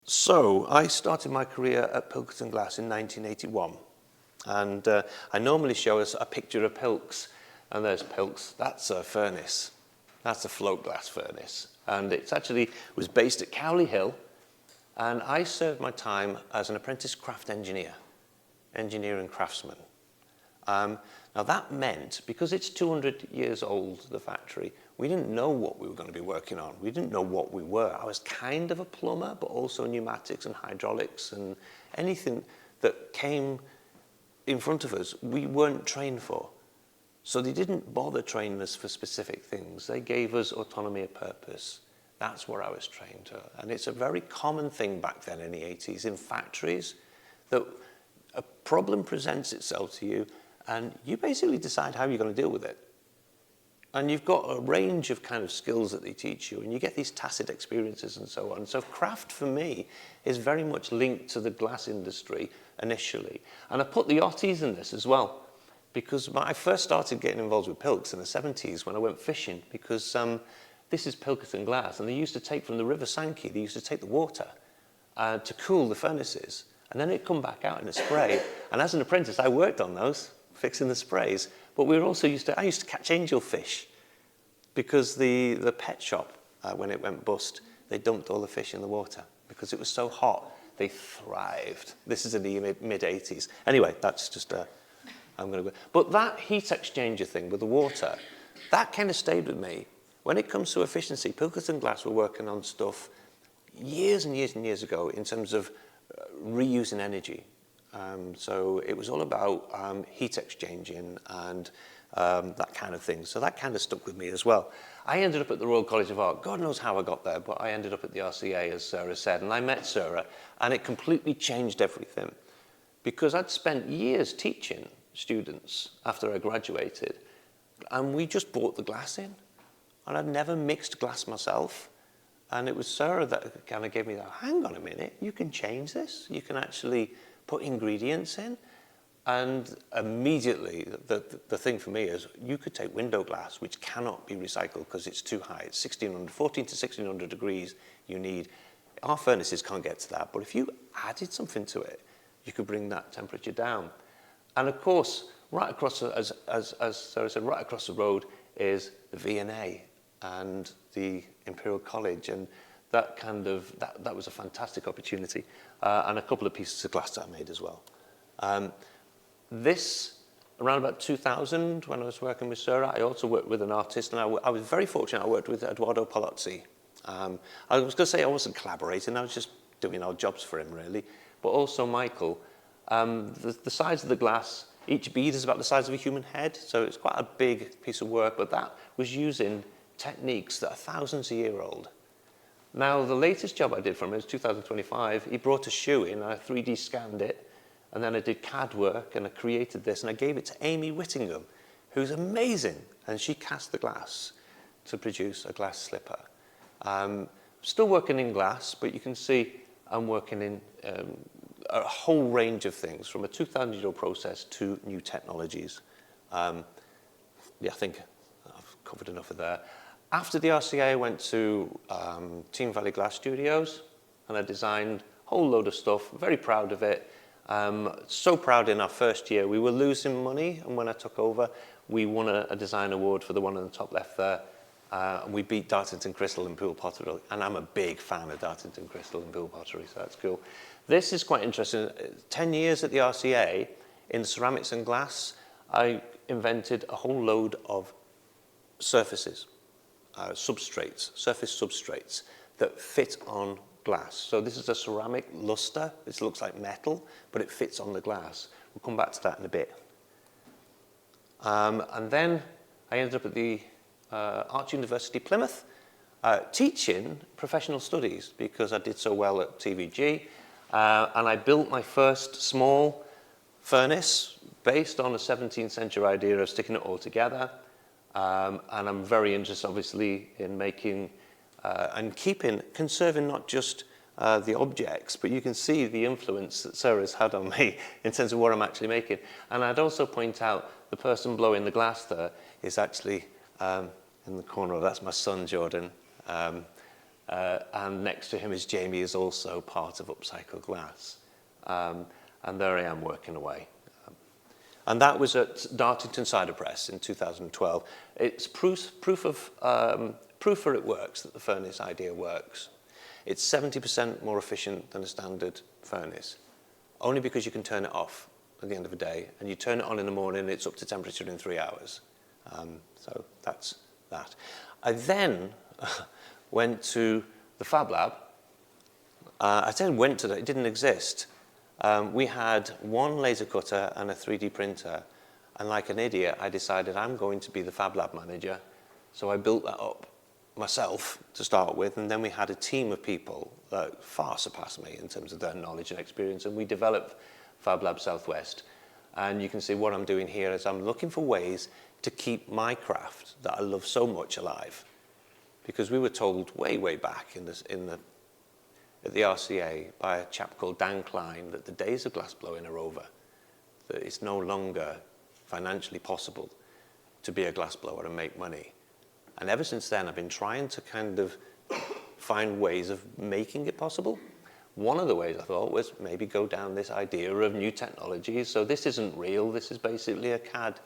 So I started my career at Pilkington Glass in 1981, and I normally show us a picture of Pilks, and there's Pilks. That's a furnace. That's a float glass furnace, and it actually was based at Cowley Hill, and I served my time as an apprentice craft engineer and craftsman. Now that meant, because it's 200 years old, the factory, we didn't know what we were going to be working on. We didn't know what we were. I was kind of a plumber, but also pneumatics and hydraulics and anything that came in front of us, we weren't trained for. So they didn't bother training us for specific things. They gave us autonomy of purpose. That's where I was trained to. And it's a very common thing back then in the 80s in factories that a problem presents itself to you and you basically decide how you're going to deal with it. And you've got a range of kind of skills that they teach you, and you get these tacit experiences and so on. So craft, for me, is very much linked to the glass industry initially. And I put the Otties in this as well, because I first started getting involved with Pilks in the 70s when I went fishing, because this is Pilkington Glass, and they used to take from the River Sankey, they used to take the water to cool the furnaces, and then it'd come back out in a spray. And as an apprentice, I worked on those, fixing the sprays. But we were also I used to catch angelfish because the pet shop, when it went bust, they dumped all the fish in the water because it was so hot. They thrived. This is in the mid-80s. Anyway, that's just I'm going to go. But that heat exchanger thing with the water, that kind of stayed with me. When it comes to efficiency, Pilkington Glass were working on stuff years and years and years ago in terms of reusing energy. So it was all about heat exchanging and that kind of thing. So that kind of stuck with me as well. I ended up at the Royal College of Art. God knows how I got there, but I ended up at the RCA, as Sarah said. And I met Sarah, and it completely changed everything. Because I'd spent years teaching students after I graduated, and we just brought the glass in. And I'd never mixed glass myself. And it was Sarah that kind of gave me that, hang on a minute, you can change this. You can actually put ingredients in, and immediately the thing for me is you could take window glass, which cannot be recycled because it's too high. It's 14 to 1600 degrees you need. Our furnaces can't get to that, but if you added something to it, you could bring that temperature down. And of course, right across, as Sarah said, right across the road is the V&A and the Imperial College, and that kind of, that was a fantastic opportunity. And a couple of pieces of glass that I made as well. This, around about 2000, when I was working with Sarah, I also worked with an artist, and I was very fortunate. I worked with Eduardo Palazzi. I was going to say I wasn't collaborating, I was just doing odd jobs for him, really. But also Michael. The size of the glass, each bead is about the size of a human head, so it's quite a big piece of work, but that was using techniques that are thousands of years old. Now, the latest job I did for him is 2025. He brought a shoe in, I 3D scanned it, and then I did CAD work, and I created this, and I gave it to Amy Whittingham, who's amazing, and she cast the glass to produce a glass slipper. Still working in glass, but you can see I'm working in a whole range of things, from a 2,000-year-old process to new technologies. Yeah, I think I've covered enough of that. After the RCA, I went to Team Valley Glass Studios, and I designed a whole load of stuff. Very proud of it. So proud in our first year. We were losing money, and when I took over, we won a design award for the one on the top left there. And we beat Dartington Crystal and Poole Pottery, and I'm a big fan of Dartington Crystal and Poole Pottery, so that's cool. This is quite interesting. 10 years at the RCA, in ceramics and glass, I invented a whole load of surfaces. Substrates, surface substrates that fit on glass. So this is a ceramic luster. This looks like metal, but it fits on the glass. We'll come back to that in a bit. And then I ended up at the Arts University Plymouth teaching professional studies because I did so well at TVG. And I built my first small furnace based on a 17th century idea of sticking it all together. And I'm very interested, obviously, in making and conserving not just the objects, but you can see the influence that Sarah's had on me in terms of what I'm actually making. And I'd also point out the person blowing the glass there is actually in the corner. That's my son, Jordan. And next to him is Jamie, is also part of Upcycled Glass. And there I am working away. And that was at Dartington Cider Press in 2012. It's proof for it works, that the furnace idea works. It's 70% more efficient than a standard furnace, only because you can turn it off at the end of the day, and you turn it on in the morning, it's up to temperature in 3 hours. So that's that. I then went to the Fab Lab. I said went to that, it didn't exist. We had one laser cutter and a 3D printer, and like an idiot, I decided I'm going to be the Fab Lab manager. So I built that up myself to start with, and then we had a team of people that far surpassed me in terms of their knowledge and experience, and we developed Fab Lab Southwest. And you can see what I'm doing here is I'm looking for ways to keep my craft that I love so much alive. Because we were told way, way back at the RCA by a chap called Dan Klein that the days of glassblowing are over, that it's no longer financially possible to be a glassblower and make money. And ever since then, I've been trying to kind of find ways of making it possible. One of the ways I thought was maybe go down this idea of new technologies. So this isn't real. This is basically a CAD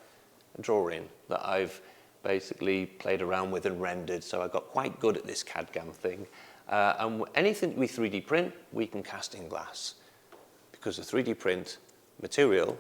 drawing that I've basically played around with and rendered. So I got quite good at this CAD GAM thing. And anything we 3D print, we can cast in glass. Because the 3D print material,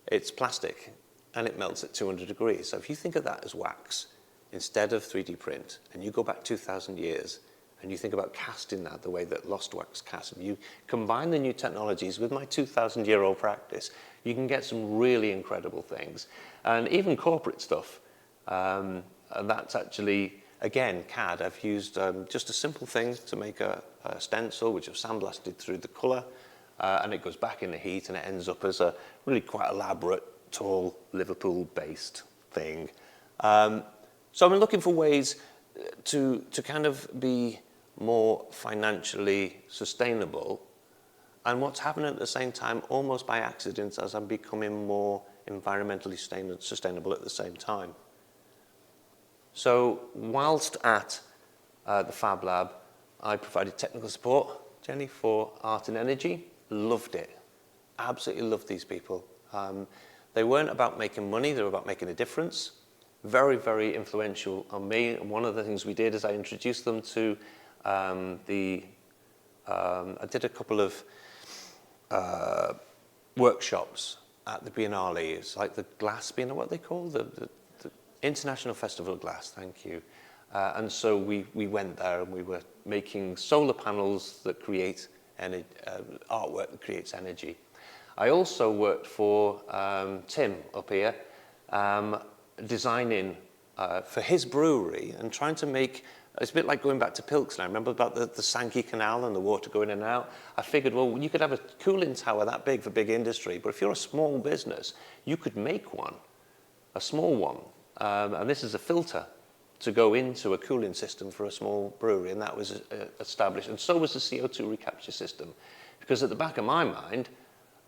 it's plastic, and it melts at 200 degrees. So if you think of that as wax, instead of 3D print, and you go back 2,000 years, and you think about casting that the way that lost wax cast, and you combine the new technologies with my 2,000-year-old practice, you can get some really incredible things. And even corporate stuff. And that's actually, again, CAD. I've used just a simple thing to make a stencil, which I've sandblasted through the color, and it goes back in the heat, and it ends up as a really quite elaborate, tall, Liverpool-based thing. So I've been looking for ways to kind of be more financially sustainable, and what's happening at the same time, almost by accident, as I'm becoming more environmentally sustainable at the same time. So whilst at the Fab Lab, I provided technical support, Jenny, for art and energy. Loved it. Absolutely loved these people. They weren't about making money, they were about making a difference. Very, very influential on me. And one of the things we did is I introduced them to I did a couple of workshops at the Biennale. It's like the Glass Biennale, what they call the International Festival of Glass, thank you. And so we went there and we were making solar panels that create artwork that creates energy. I also worked for Tim up here, designing for his brewery and trying to make, it's a bit like going back to Pilks now. Remember about the C.I.C canal and the water going in and out? I figured, well, you could have a cooling tower that big for big industry, but if you're a small business, you could make one, a small one. And this is a filter to go into a cooling system for a small brewery, and that was established. And so was the CO2 recapture system. Because at the back of my mind,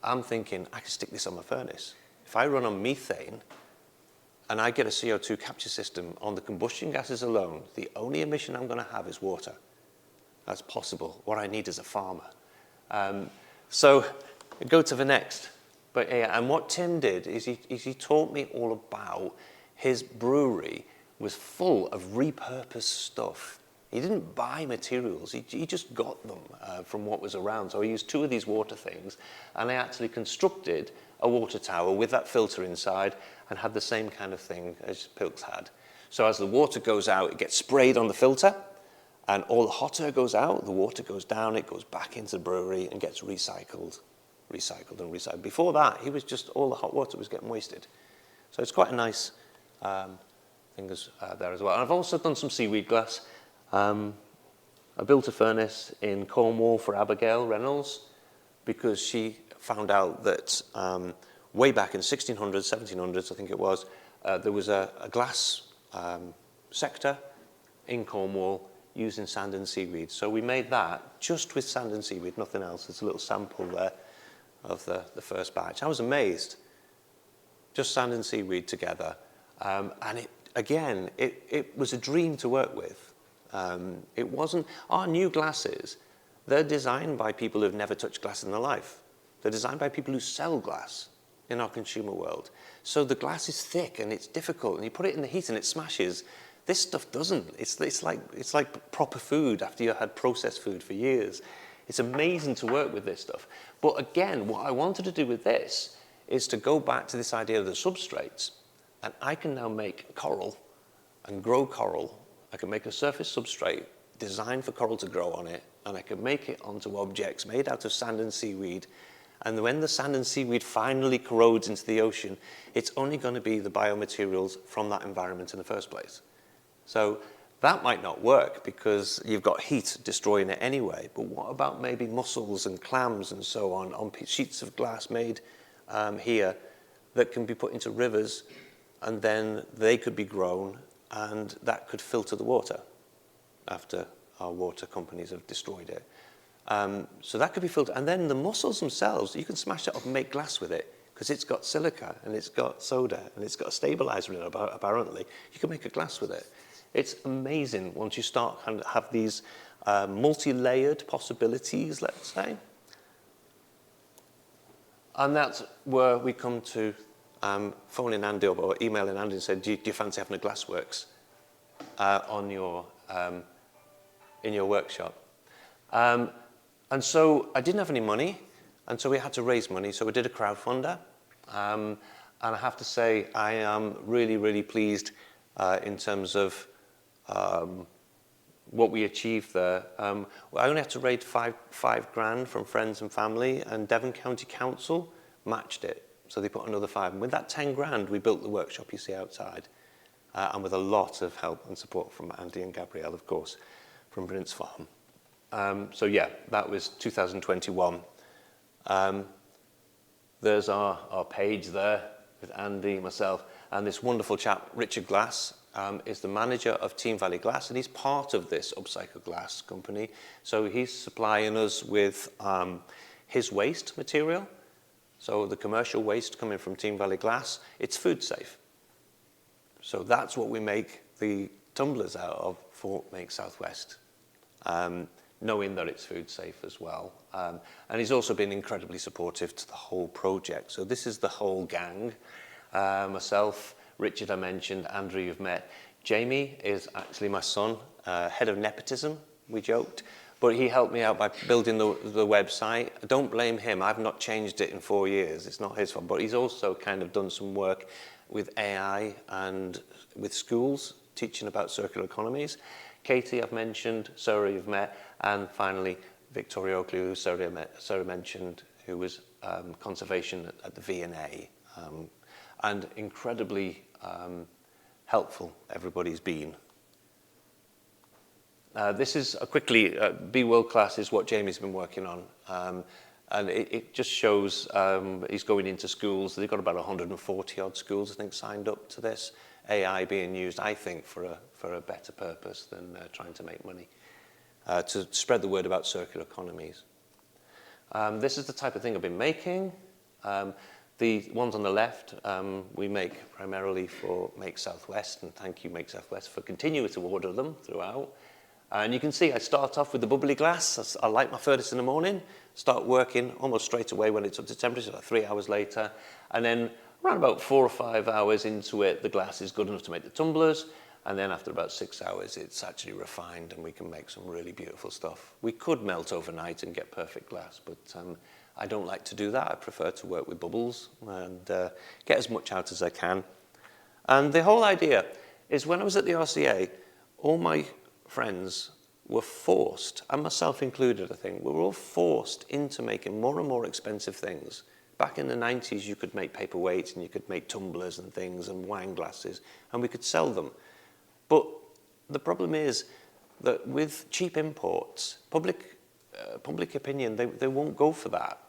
I'm thinking, I can stick this on my furnace. If I run on methane, and I get a CO2 capture system on the combustion gases alone, the only emission I'm going to have is water. That's possible. What I need is a farmer. So go to the next. But yeah, and what Tim did is he taught me all about his brewery was full of repurposed stuff. He didn't buy materials, he just got them from what was around. So I used 2 of these water things, and I actually constructed a water tower with that filter inside and had the same kind of thing as Pilks had. So as the water goes out, it gets sprayed on the filter, and all the hot air goes out, the water goes down, it goes back into the brewery and gets recycled. Before that, he was just, all the hot water was getting wasted. So it's quite a nice thing there as well. And I've also done some seaweed glass. I built a furnace in Cornwall for Abigail Reynolds because she found out that way back in 1600s, 1700s, I think it was, there was a glass sector in Cornwall using sand and seaweed. So we made that just with sand and seaweed, nothing else. There's a little sample there of the first batch. I was amazed. Just sand and seaweed together. And it was a dream to work with. It wasn't, our new glasses, they're designed by people who've never touched glass in their life. They're designed by people who sell glass in our consumer world. So the glass is thick and it's difficult, and you put it in the heat and it smashes. This stuff doesn't. It's like proper food after you had processed food for years. It's amazing to work with this stuff. But again, what I wanted to do with this is to go back to this idea of the substrates. And I can now make coral and grow coral. I can make a surface substrate designed for coral to grow on it, and I can make it onto objects made out of sand and seaweed. And when the sand and seaweed finally corrodes into the ocean, it's only going to be the biomaterials from that environment in the first place. So that might not work because you've got heat destroying it anyway. But what about maybe mussels and clams and so on sheets of glass made here that can be put into rivers, and then they could be grown, and that could filter the water after our water companies have destroyed it. So that could be filtered. And then the mussels themselves, you can smash it up and make glass with it because it's got silica and it's got soda and it's got a stabilizer in it, apparently. You can make a glass with it. It's amazing once you start and have these multi-layered possibilities, let's say. And that's where we come to phoning Andy up or emailing Andy and said, do you fancy having a glassworks in your workshop? And so I didn't have any money, and so we had to raise money, so we did a crowdfunder. And I have to say, I am really, really pleased in terms of what we achieved there. I only had to raise five grand from friends and family, and Devon County Council matched it. So they put another 5. And with that 10 grand, we built the workshop you see outside, and with a lot of help and support from Andy and Gabrielle, of course, from Brimpts Farm. So yeah, that was 2021. There's our page there with Andy, myself, and this wonderful chap, Richard Glass, is the manager of Team Valley Glass, and he's part of this Upcycled Glass company. So he's supplying us with his waste material. So the commercial waste coming from Team Valley Glass, it's food safe. So that's what we make the tumblers out of for Make Southwest, knowing that it's food safe as well. And he's also been incredibly supportive to the whole project. So this is the whole gang. Myself, Richard I mentioned, Andrew you've met. Jamie is actually my son, head of nepotism, we joked. But he helped me out by building the website. Don't blame him. I've not changed it in 4 years. It's not his fault. But he's also kind of done some work with AI and with schools, teaching about circular economies. Katie, I've mentioned. Sarah, you've met. And finally, Victoria Oakley, who Sarah mentioned, who was conservation at the V&A. And incredibly helpful everybody's been. This is quickly, Be World Class is what Jamie's been working on. And it just shows he's going into schools. They've got about 140 odd schools, I think, signed up to this. AI being used, I think, for a better purpose than trying to make money, to spread the word about circular economies. This is the type of thing I've been making. The ones on the left, we make primarily for Make Southwest, and thank you, Make Southwest, for continuing to order them throughout. And you can see I start off with the bubbly glass. I light my furnace in the morning, start working almost straight away when it's up to temperature, like 3 hours later. And then around about 4 or 5 hours into it, the glass is good enough to make the tumblers. And then after about 6 hours, it's actually refined and we can make some really beautiful stuff. We could melt overnight and get perfect glass, but I don't like to do that. I prefer to work with bubbles and get as much out as I can. And the whole idea is when I was at the RCA, all my friends were forced, and myself included, I think, we were all forced into making more and more expensive things. Back in the 90s, you could make paperweights and you could make tumblers and things and wine glasses, and we could sell them. But the problem is that with cheap imports, public opinion, they won't go for that.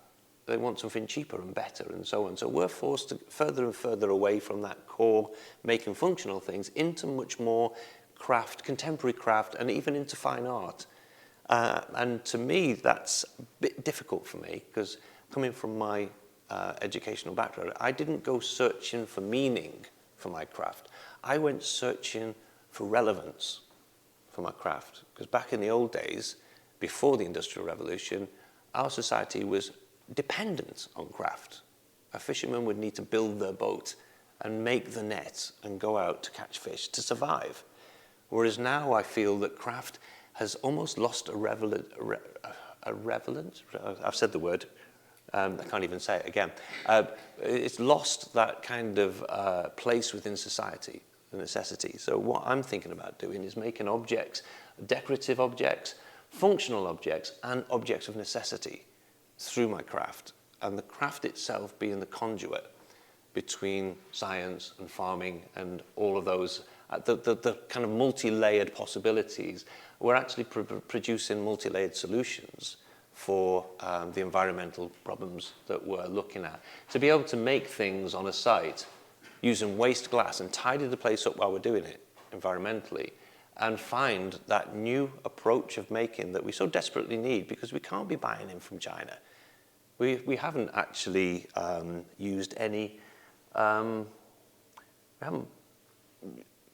They want something cheaper and better and so on. So we're forced to further and further away from that core making functional things into much more craft, contemporary craft, and even into fine art. And to me, that's a bit difficult for me because coming from my educational background, I didn't go searching for meaning for my craft. I went searching for relevance. for my craft. Because back in the old days, before the Industrial Revolution, our society was dependent on craft. A fisherman would need to build their boat and make the net and go out to catch fish to survive. Whereas now I feel that craft has almost lost a relevance. I've said the word. I can't even say it again. It's lost that kind of place within society, the necessity. So what I'm thinking about doing is making objects, decorative objects, functional objects, and objects of necessity through my craft. And the craft itself being the conduit between science and farming and all of those, the kind of multi-layered possibilities. We're actually producing multi-layered solutions for the environmental problems that we're looking at. To be able to make things on a site using waste glass and tidy the place up while we're doing it environmentally, and find that new approach of making that we so desperately need, because we can't be buying in from China. We haven't actually used any, we haven't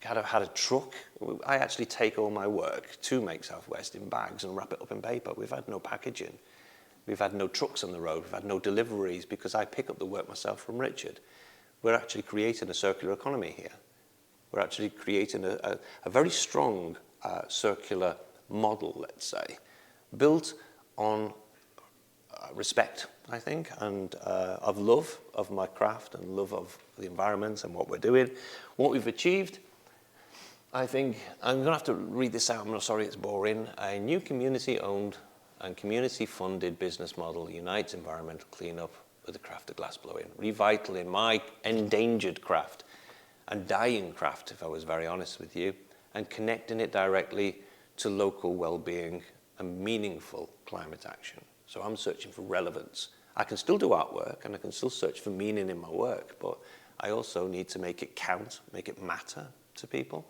had a truck. I actually take all my work to Make Southwest in bags and wrap it up in paper. We've had no packaging. We've had no trucks on the road. We've had no deliveries because I pick up the work myself from Richard. We're actually creating a circular economy here. We're actually creating a very strong circular model, let's say, built on respect, I think, and of love of my craft and love of the environment and what we're doing. What we've achieved, I think, I'm going to have to read this out, I'm sorry it's boring. A new community-owned and community-funded business model unites environmental cleanup with the craft of glassblowing, revitalizing my endangered craft and dying craft, if I was very honest with you, and connecting it directly to local well-being and meaningful climate action. So I'm searching for relevance. I can still do artwork and I can still search for meaning in my work, but I also need to make it count, make it matter to people.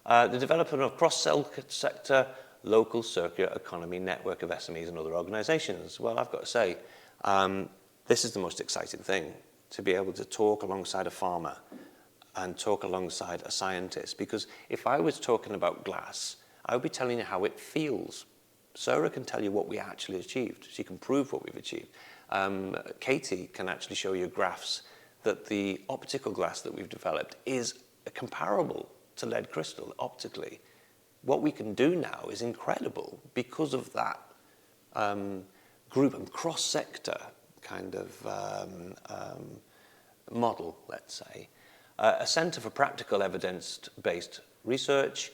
The development of cross-sector local circular economy network of SMEs and other organizations. Well, I've got to say, this is the most exciting thing, to be able to talk alongside a farmer and talk alongside a scientist. Because if I was talking about glass, I would be telling you how it feels. Sarah can tell you what we actually achieved. She can prove what we've achieved. Kaye can actually show you graphs that the optical glass that we've developed is comparable to lead crystal optically. What we can do now is incredible because of that group and cross-sector kind of model, let's say. A centre for practical evidence-based research.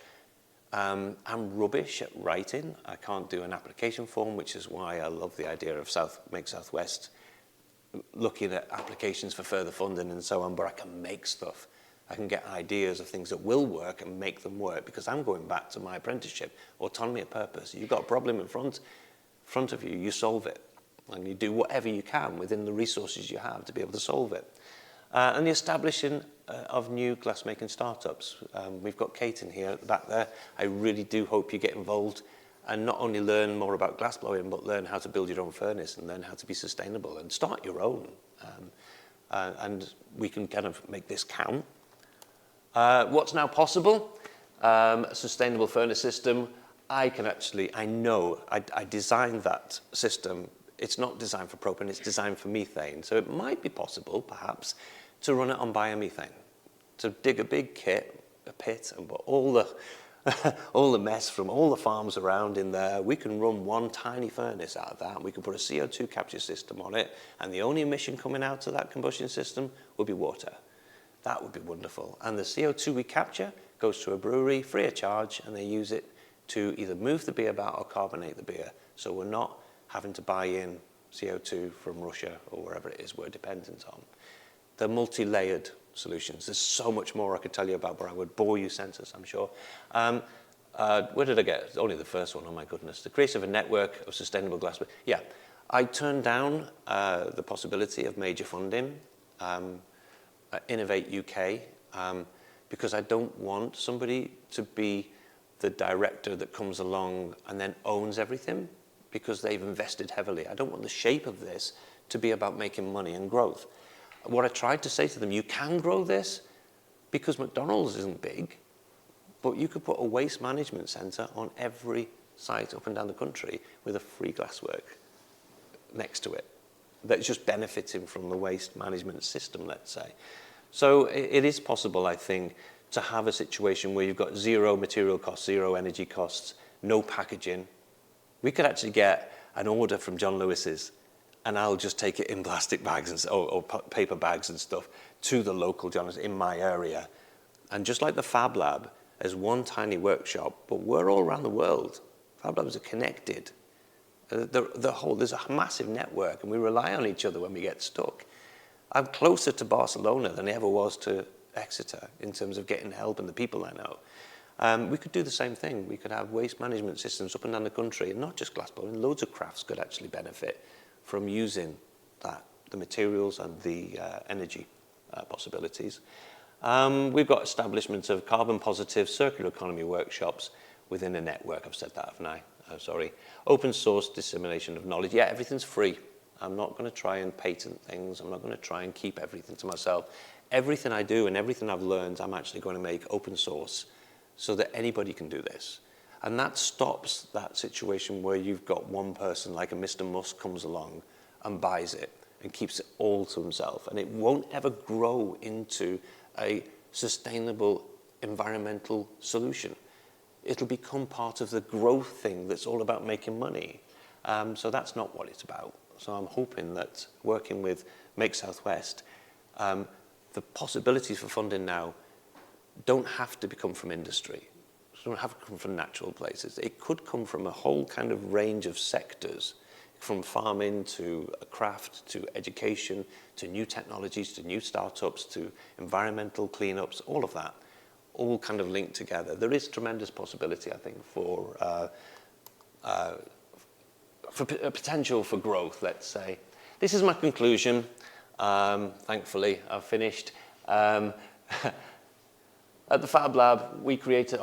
I'm rubbish at writing. I can't do an application form, which is why I love the idea of Make Southwest, looking at applications for further funding and so on, but I can make stuff. I can get ideas of things that will work and make them work, because I'm going back to my apprenticeship, autonomy of purpose. You've got a problem in front of you, you solve it. And you do whatever you can within the resources you have to be able to solve it. And the establishing of new glassmaking startups. We've got Kate in here back there. I really do hope you get involved and not only learn more about glassblowing, but learn how to build your own furnace and learn how to be sustainable and start your own. And we can kind of make this count. What's now possible? A sustainable furnace system. I designed that system. It's not designed for propane, it's designed for methane. So it might be possible, perhaps, to run it on biomethane, to dig a big pit, and put all the mess from all the farms around in there. We can run one tiny furnace out of that. We can put a CO2 capture system on it, and the only emission coming out of that combustion system will be water. That would be wonderful. And the CO2 we capture goes to a brewery free of charge, and they use it to either move the beer about or carbonate the beer. So we're not having to buy in CO2 from Russia or wherever it is we're dependent on. They're multi-layered solutions. There's so much more I could tell you about, but I would bore you senseless, I'm sure. Where did I get? It's only the first one, oh my goodness. The creation of a network of sustainable glass. Yeah, I turned down the possibility of major funding, Innovate UK, because I don't want somebody to be the director that comes along and then owns everything, because they've invested heavily. I don't want the shape of this to be about making money and growth. What I tried to say to them, you can grow this because McDonald's isn't big. But you could put a waste management centre on every site up and down the country with a free glasswork next to it that's just benefiting from the waste management system, let's say. So it is possible, I think, to have a situation where you've got zero material costs, zero energy costs, no packaging. We could actually get an order from John Lewis's, and I'll just take it in plastic bags and, or paper bags and stuff to the local John Lewis in my area. And just like the Fab Lab, as one tiny workshop, but we're all around the world. Fab Labs are connected. There's a massive network, and we rely on each other when we get stuck. I'm closer to Barcelona than I ever was to Exeter in terms of getting help and the people I know. We could do the same thing. We could have waste management systems up and down the country, and not just glassblowing. Loads of crafts could actually benefit from using that, the materials and the energy possibilities. We've got establishments of carbon positive circular economy workshops within a network. I've said that, haven't I? Sorry. Open source dissemination of knowledge. Yeah, everything's free. I'm not going to try and patent things. I'm not going to try and keep everything to myself. Everything I do and everything I've learned, I'm actually going to make open source so that anybody can do this. And that stops that situation where you've got one person like a Mr. Musk comes along and buys it and keeps it all to himself. And it won't ever grow into a sustainable environmental solution. It'll become part of the growth thing that's all about making money. So that's not what it's about. So I'm hoping that working with Make Southwest, the possibilities for funding now don't have to come from industry. It don't have to come from natural places. It could come from a whole kind of range of sectors, from farming to craft to education to new technologies to new startups to environmental cleanups, all of that, all kind of linked together. There is tremendous possibility, I think, for a potential for growth, let's say. This is my conclusion. Thankfully, I've finished. At the Fab Lab, we created,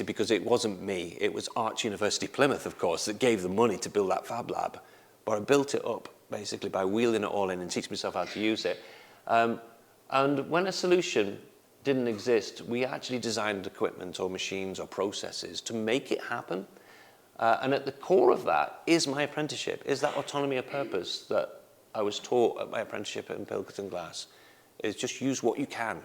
because it wasn't me. It was Arts University Plymouth, of course, that gave the money to build that Fab Lab. But I built it up, basically, by wheeling it all in and teaching myself how to use it. And when a solution didn't exist, we actually designed equipment or machines or processes to make it happen. And at the core of that is my apprenticeship, is that autonomy of purpose that I was taught at my apprenticeship in Pilkington Glass, is just use what you can,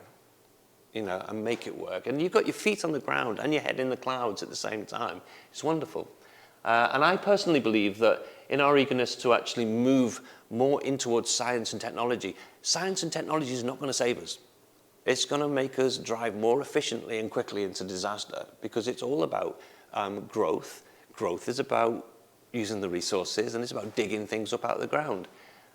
you know, and make it work. And you've got your feet on the ground and your head in the clouds at the same time. It's wonderful. And I personally believe that in our eagerness to actually move more in towards science and technology is not going to save us. It's going to make us drive more efficiently and quickly into disaster, because it's all about growth. Growth is about using the resources, and it's about digging things up out of the ground.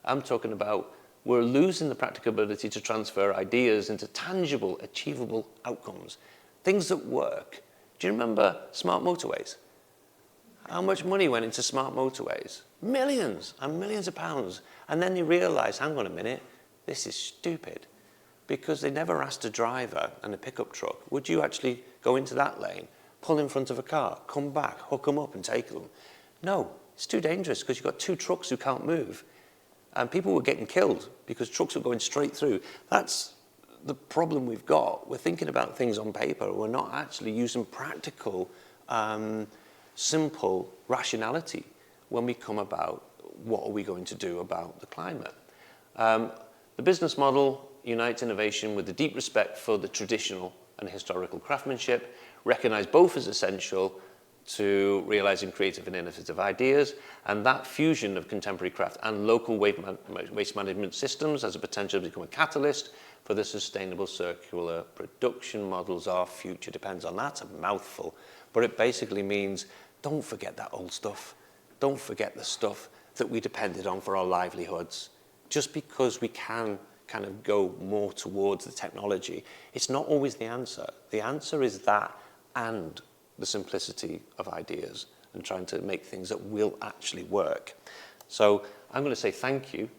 I'm talking about we're losing the practicability to transfer ideas into tangible, achievable outcomes, things that work. Do you remember smart motorways? How much money went into smart motorways? Millions and millions of pounds. And then you realize, hang on a minute, this is stupid, because they never asked a driver and a pickup truck, would you actually go into that lane, pull in front of a car, come back, hook them up and take them? No, it's too dangerous, because you've got two trucks who can't move. And people were getting killed because trucks were going straight through. That's the problem we've got. We're thinking about things on paper. We're not actually using practical, simple rationality when we come about what are we going to do about the climate. The business model unites innovation with a deep respect for the traditional and historical craftsmanship, recognized both as essential to realizing creative and innovative ideas, and that fusion of contemporary craft and local waste management systems has a potential to become a catalyst for the sustainable circular production models. Our future depends on that. It's a mouthful, but it basically means don't forget that old stuff. Don't forget the stuff that we depended on for our livelihoods. Just because we can kind of go more towards the technology, it's not always the answer. The answer is that and the simplicity of ideas and trying to make things that will actually work. So I'm going to say thank you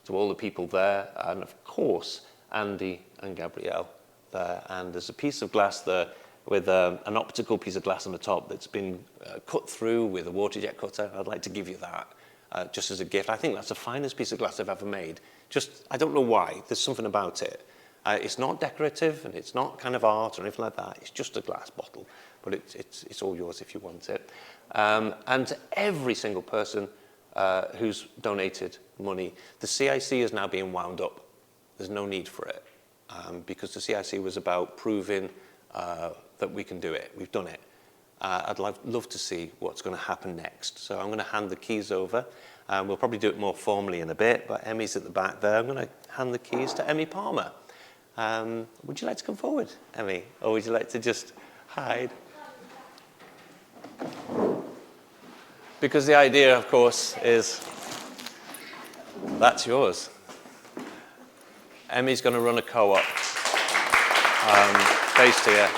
to all the people there, and of course Andy and Gabrielle there. And there's a piece of glass there with an optical piece of glass on the top that's been cut through with a water jet cutter. I'd like to give you that just as a gift. I think that's the finest piece of glass I've ever made. Just, I don't know why, there's something about it. It's not decorative and it's not kind of art or anything like that. It's just a glass bottle, but it's all yours if you want it. And to every single person who's donated money, the C.I.C is now being wound up. There's no need for it because the C.I.C was about proving that we can do it. We've done it. I'd love to see what's going to happen next. So I'm going to hand the keys over. We'll probably do it more formally in a bit, but Emmy's at the back there. I'm going to hand the keys to Emmy Palmer. Would you like to come forward, Emmy? Or would you like to just hide? Because the idea, of course, is that's yours. Emmy's going to run a co-op based here.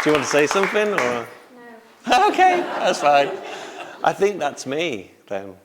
Do you want to say something? Or? No. Okay, that's fine. I think that's me, then.